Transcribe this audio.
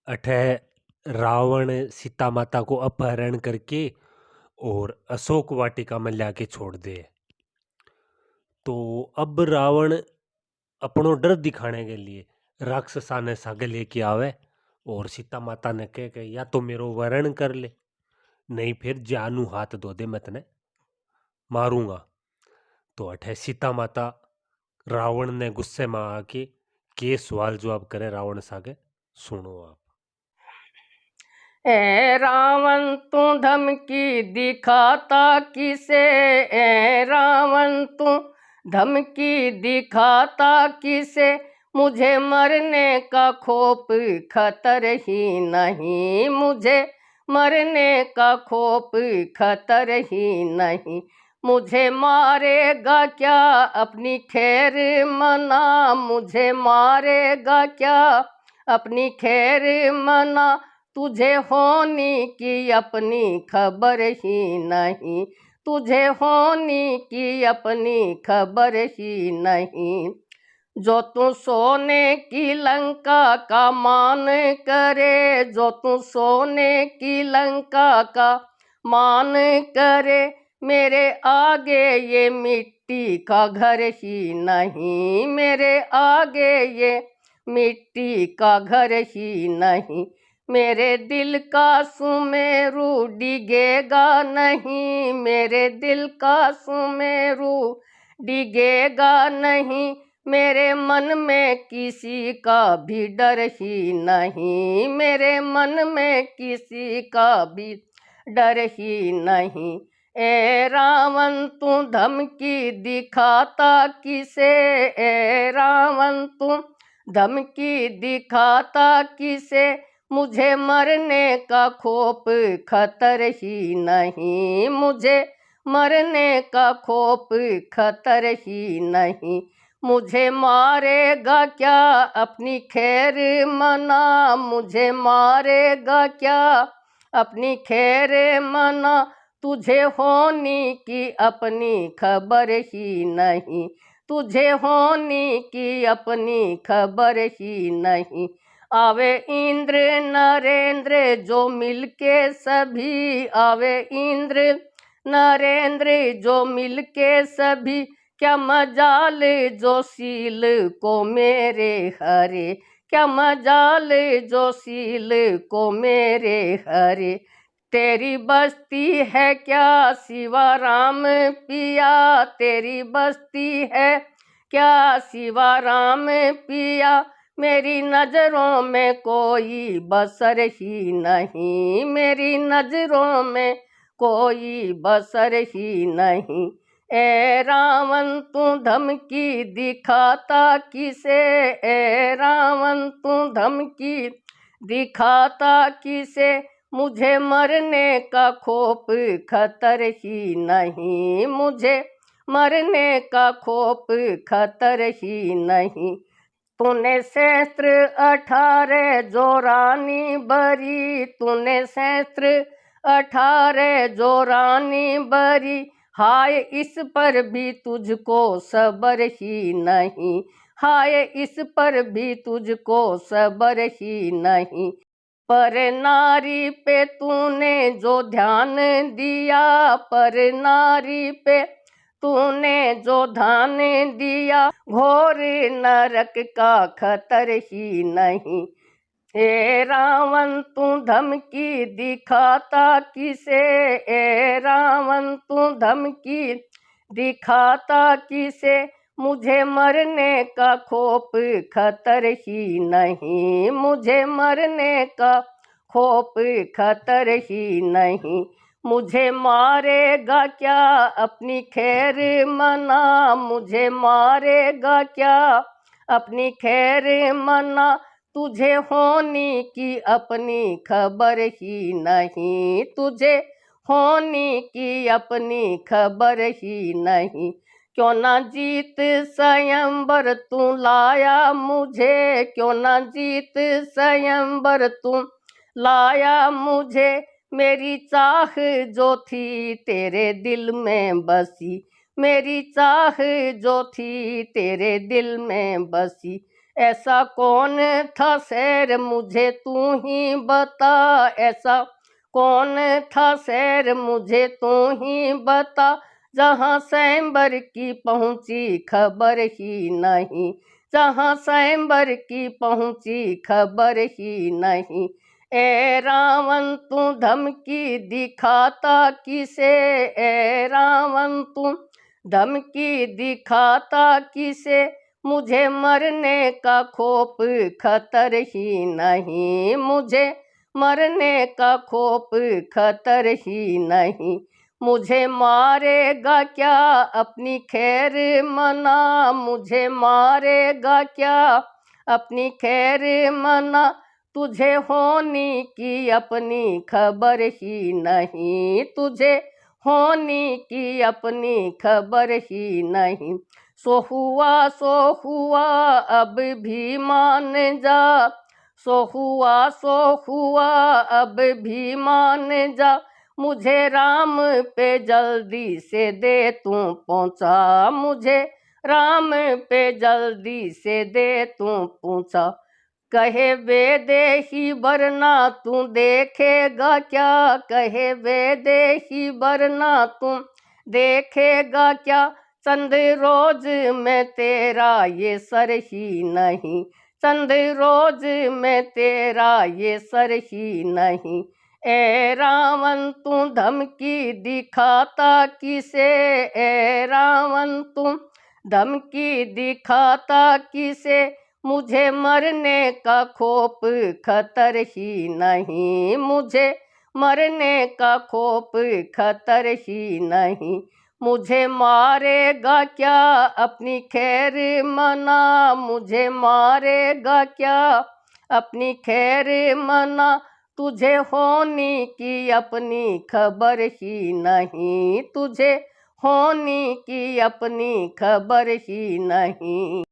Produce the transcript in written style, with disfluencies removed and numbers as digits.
अठे रावण सीता माता को अपहरण करके और अशोक वाटिका में लाके छोड़ दे। तो अब रावण अपनो डर दिखाने के लिए राक्षसा ने सागे लेके आवे और सीता माता ने कहे कि या तो मेरो वरण कर ले, नहीं फिर जानू हाथ धो दे, मैं तने मारूंगा। तो अठे सीता माता रावण ने गुस्से में आके के सवाल जवाब करे रावण सागे, सुनो आप। ए रावण तू धमकी दिखाता किसे, ए रावण तू धमकी दिखाता किसे, मुझे मरने का खौफ खतर ही नहीं, मुझे मरने का खौफ खतर ही नहीं। मुझे मारेगा क्या अपनी खैर मना, मुझे मारेगा क्या अपनी खैर मना, तुझे होनी की अपनी खबर ही नहीं, तुझे होनी की अपनी खबर ही नहीं। जो तू सोने की लंका का मान करे, जो तू सोने की लंका का मान करे, मेरे आगे ये मिट्टी का घर ही नहीं, मेरे आगे ये मिट्टी का घर ही नहीं। मेरे दिल का सुमेरु डिगेगा नहीं, मेरे दिल का सुमेरु डिगेगा नहीं, मेरे मन में किसी का भी डर ही नहीं, मेरे मन में किसी का भी डर ही नहीं। ए रावण तू धमकी दिखाता किसे, ए रावण तू धमकी दिखाता किसे, मुझे मरने का खौफ खतर ही नहीं, मुझे मरने का खौफ खतर ही नहीं। मुझे मारेगा क्या अपनी खैर मना, मुझे मारेगा क्या अपनी खैर मना, तुझे होनी की अपनी खबर ही नहीं, तुझे होनी की अपनी खबर ही नहीं। आवे इंद्र नरेंद्र जो मिलके सभी, आवे इंद्र नरेंद्र जो मिलके सभी, क्या मजाल जो सील को मेरे हरे, क्या मजाल जो सील को मेरे हरे। तेरी बस्ती है क्या शिवा राम पिया, तेरी बस्ती है क्या शिवा राम पिया, मेरी नजरों में कोई बसर ही नहीं, मेरी नजरों में कोई बसर ही नहीं। ए रावण तू धमकी दिखाता किसे, ए रावण तू धमकी दिखाता किसे, मुझे मरने का खौफ खतर ही नहीं, मुझे मरने का खौफ खतर ही नहीं। तूने सहस्त्र 18 जो रानी बरी, तूने सहस्त्र 18 जो रानी बरी, हाय इस पर भी तुझको सबर ही नहीं, हाय इस पर भी तुझको सबर ही नहीं। पर नारी पे तूने जो ध्यान दिया, पर नारी पे तूने जो ध्यान दिया, घोर नरक का खतर ही नहीं। ए रावण तू धमकी दिखाता किसे, ए रावण तू धमकी दिखाता किसे, मुझे मरने का खौफ खतर ही नहीं, मुझे मरने का खौफ खतर ही नहीं। मुझे मारेगा क्या अपनी खैर मना, मुझे मारेगा क्या अपनी खैर मना, तुझे होनी की अपनी खबर ही नहीं, तुझे होनी की अपनी खबर ही नहीं। क्यों ना जीत स्वयंवर तू लाया मुझे, क्यों ना जीत स्वयंवर तू लाया मुझे, मेरी चाह जो थी तेरे दिल में बसी, मेरी चाह जो थी तेरे दिल में बसी। ऐसा कौन था शेर मुझे तू ही बता, ऐसा कौन था शेर मुझे तू ही बता, जहाँ स्वयंवर की पहुँची खबर ही नहीं, जहाँ स्वयंवर की पहुँची खबर ही नहीं। ए रावण तू धमकी दिखाता किसे, ए रावण तू धमकी दिखाता किसे, मुझे मरने का खौफ खतर ही नहीं, मुझे मरने का खौफ खतर ही नहीं। मुझे मारेगा क्या अपनी खैर मना, मुझे मारेगा क्या अपनी खैर मना, तुझे होनी की अपनी खबर ही नहीं, तुझे होनी की अपनी खबर ही नहीं। सो हुआ अब भी मान जा, सो हुआ अब भी मान जा, मुझे राम पे जल्दी से दे तू पहुँचा, मुझे राम पे जल्दी से दे तू पहुँचा। कहे वे देही वरना तू देखेगा क्या, कहे वे देही वरना तू देखेगा क्या, चंद रोज में तेरा ये सर ही नहीं, चंद रोज में तेरा ये सर ही नहीं। ए रावण तू धमकी दिखाता किसे, ए रावण तू धमकी दिखाता किसे, मुझे मरने का खौफ खतर ही नहीं, मुझे मरने का खौफ खतर ही नहीं। मुझे मारेगा क्या अपनी खैर मना, मुझे मारेगा क्या अपनी खैर मना, तुझे होनी की अपनी खबर ही नहीं, तुझे होनी की अपनी खबर ही नहीं।